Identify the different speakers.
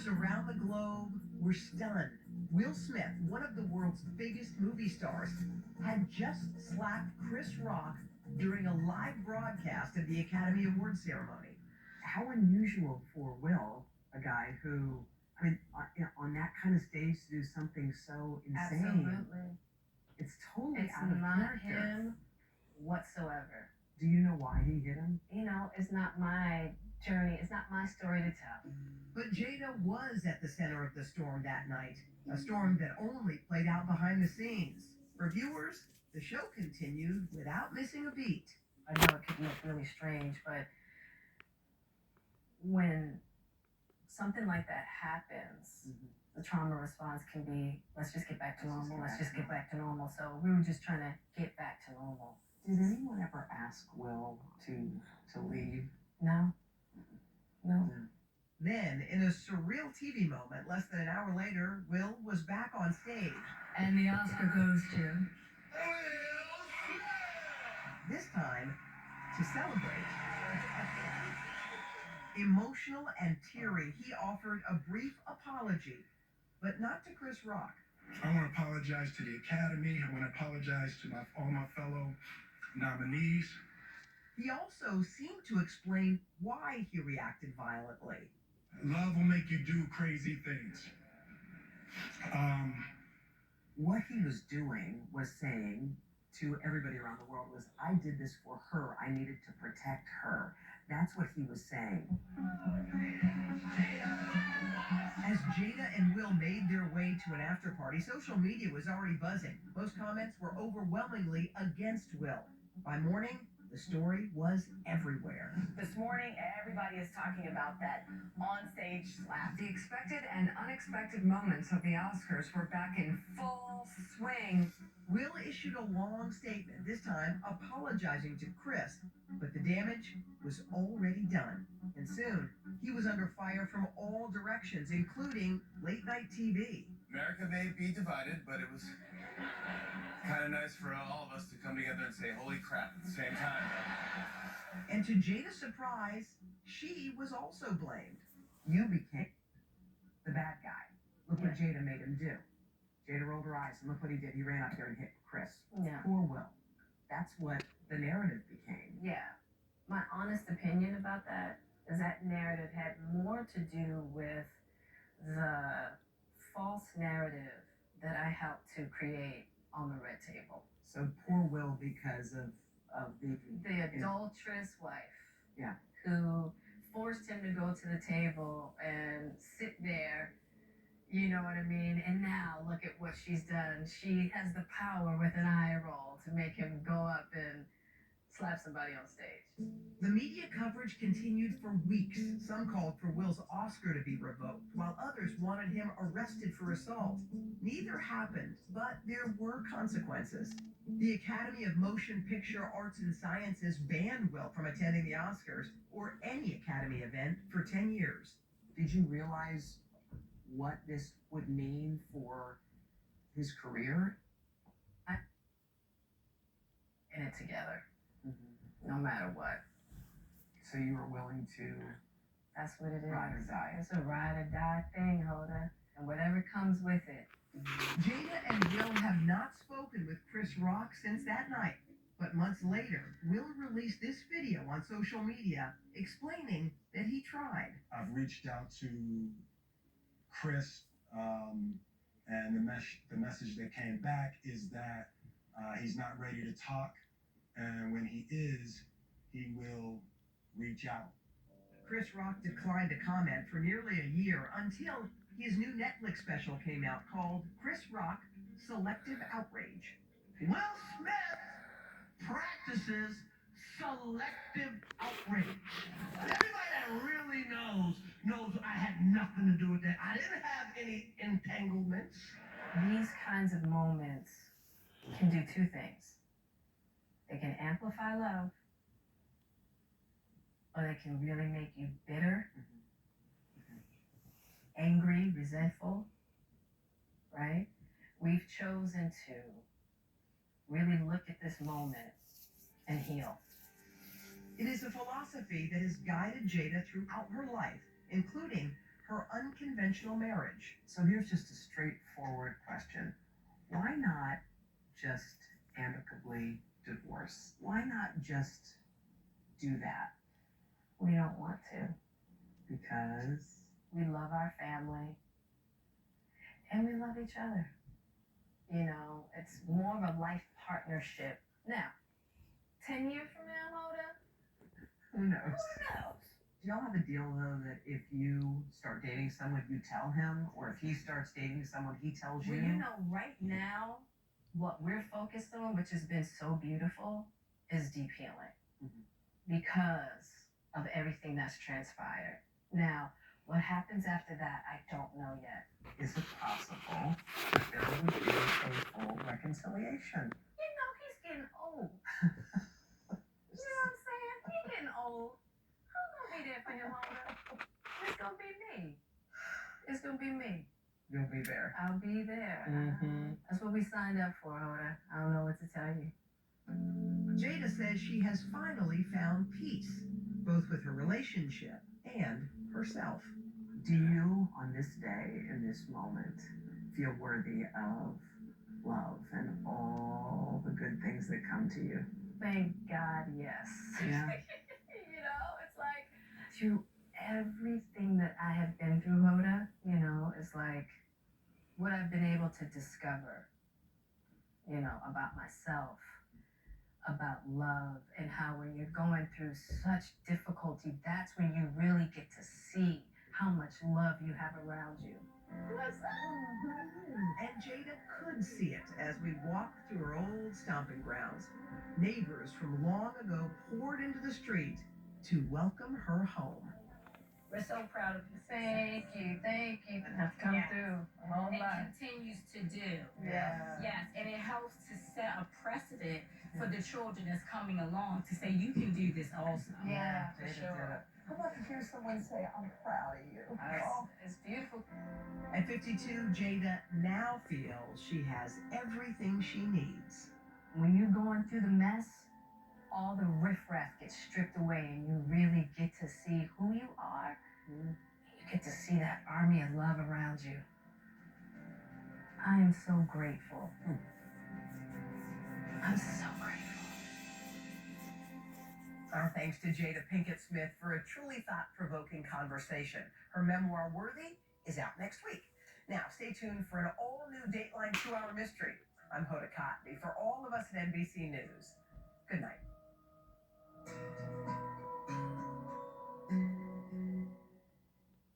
Speaker 1: Viewers around the globe were stunned. Will Smith, one of the world's biggest movie stars, had just slapped Chris Rock during a live broadcast of the Academy Awards ceremony.
Speaker 2: How unusual for Will, a guy who, on that kind of stage to do something so insane.
Speaker 3: Absolutely.
Speaker 2: It's totally
Speaker 3: It's
Speaker 2: out of
Speaker 3: not
Speaker 2: character.
Speaker 3: him whatsoever.
Speaker 2: Do you know why he hit him?
Speaker 3: You know, it's not my journey. It's not my story to tell.
Speaker 1: But Jada was at the center of the storm that night, a storm that only played out behind the scenes. For viewers, the show continued without missing a beat.
Speaker 3: I know it could look really strange, but when something like that happens, the trauma response can be, let's just get back to normal, let's just get back to normal. So we were just trying to get back to normal.
Speaker 2: Did anyone ever ask Will to leave?
Speaker 3: No.
Speaker 1: Then, in a surreal TV moment, less than an hour later, Will was back on stage.
Speaker 3: And the Oscar goes to...
Speaker 1: This time, to celebrate. Emotional and teary, he offered a brief apology, but not to Chris Rock.
Speaker 4: I want to apologize to the Academy. I want to apologize to all my fellow nominees.
Speaker 1: He also seemed to explain why he reacted violently.
Speaker 4: Love will make you do crazy things.
Speaker 2: What he was doing was saying to everybody around the world was, I did this for her. I needed to protect her. That's what he was saying.
Speaker 1: As Jada and Will made their way to an after party, social media was already buzzing. Most comments were overwhelmingly against Will. By morning, the story was everywhere.
Speaker 5: This morning, everybody is talking about that on-stage slap. The expected and unexpected moments of the Oscars were back in full swing.
Speaker 1: Will issued a long statement, this time apologizing to Chris, but the damage was already done. And soon, he was under fire from all directions, including late-night TV.
Speaker 6: America may be divided, but it was kind of nice for all of us to come together and say, holy crap, at the same time.
Speaker 1: And to Jada's surprise, she was also blamed.
Speaker 2: You became the bad guy. Look what Jada made him do. Jada rolled her eyes, and look what he did. He ran up there and hit Chris.
Speaker 3: Yeah.
Speaker 2: Poor Will. That's what the narrative became.
Speaker 3: Yeah. My honest opinion about that is that narrative had more to do with the false narrative that I helped to create on the red table.
Speaker 2: So poor Will because of
Speaker 3: the adulterous wife.
Speaker 2: Yeah.
Speaker 3: Who forced him to go to the table and sit there, you know what I mean? And now look at what she's done. She has the power with an eye roll to make him go up and slap somebody on stage.
Speaker 1: The media coverage continued for weeks. Some called for Will's Oscar to be revoked, while others wanted him arrested for assault. Neither happened, but there were consequences. The Academy of Motion Picture Arts and Sciences banned Will from attending the Oscars or any Academy event for 10 years.
Speaker 2: Did you realize what this would mean for his career?
Speaker 3: In it together. No matter what.
Speaker 2: So you were willing to
Speaker 3: That's what it is.
Speaker 2: ride or die.
Speaker 3: It's a ride or die thing, Hoda. And whatever comes with it.
Speaker 1: Jada and Will have not spoken with Chris Rock since that night. But months later, Will released this video on social media explaining that he tried.
Speaker 4: I've reached out to Chris, and the message that came back is that he's not ready to talk, and when he is, he will reach out.
Speaker 1: Chris Rock declined to comment for nearly a year until his new Netflix special came out called Chris Rock Selective Outrage. Will Smith practices selective outrage. Everybody that really knows I had nothing to do with that. I didn't have any entanglements.
Speaker 3: These kinds of moments can do two things. They can amplify love, or they can really make you bitter, angry, resentful, right? We've chosen to really look at this moment and heal.
Speaker 1: It is a philosophy that has guided Jada throughout her life, including her unconventional marriage.
Speaker 2: So here's just a straightforward question. Why not just amicably divorce? Why not just do that?
Speaker 3: We don't want to.
Speaker 2: Because
Speaker 3: We love our family and we love each other. You know, it's more of a life partnership. Now, 10 years from now, Hoda,
Speaker 2: who knows?
Speaker 3: who knows?
Speaker 2: Do y'all have a deal though that if you start dating someone, you tell him, or if he starts dating someone, he tells you?
Speaker 3: Well, you know, right now, what we're focused on, which has been so beautiful, is deep healing because of everything that's transpired. Now, what happens after that, I don't know yet.
Speaker 2: Is it possible that there would be a full reconciliation?
Speaker 3: You know, he's getting old. You know what I'm saying? He's getting old. Who's gonna be there for him, Hoda? It's gonna be me. It's gonna be me.
Speaker 2: You'll be there.
Speaker 3: I'll be there.
Speaker 2: Mm-hmm.
Speaker 3: That's what we signed up for, Hoda. I don't know what to tell you.
Speaker 1: Jada says she has finally found peace, both with her relationship and herself.
Speaker 2: Do you, on this day, in this moment, feel worthy of love and all the good things that come to you?
Speaker 3: Thank God, yes.
Speaker 2: Yeah.
Speaker 3: You know, it's like through everything that I have been through, Hoda, you know, it's like what I've been able to discover, you know, about myself, about love, and how when you're going through such difficulty, that's when you really get to see how much love you have around you.
Speaker 1: And Jada could see it as we walked through her old stomping grounds. Neighbors from long ago poured into the street to welcome her home.
Speaker 5: We're so proud of you.
Speaker 3: Thank you. Have come
Speaker 5: Yes.
Speaker 3: through a whole
Speaker 5: And
Speaker 3: lot.
Speaker 5: continues to do.
Speaker 3: Yeah.
Speaker 5: Yes, and it helps to set a precedent for the children that's coming along to say you can do this also.
Speaker 3: Yeah, for
Speaker 2: Jada
Speaker 3: sure.
Speaker 2: did it. How about to hear someone say, I'm proud of you?
Speaker 3: It's beautiful.
Speaker 1: At 52, Jada now feels she has everything she needs.
Speaker 3: When you're going through the mess, all the riffraff gets stripped away and you really get to see who you are. You get to see that army of love around you. I am so grateful. I'm so grateful.
Speaker 1: Our thanks to Jada Pinkett Smith for a truly thought-provoking conversation. Her memoir, Worthy, is out next week. Now, stay tuned for an all-new Dateline 2-hour mystery. I'm Hoda Kotb. For all of us at NBC News, good night.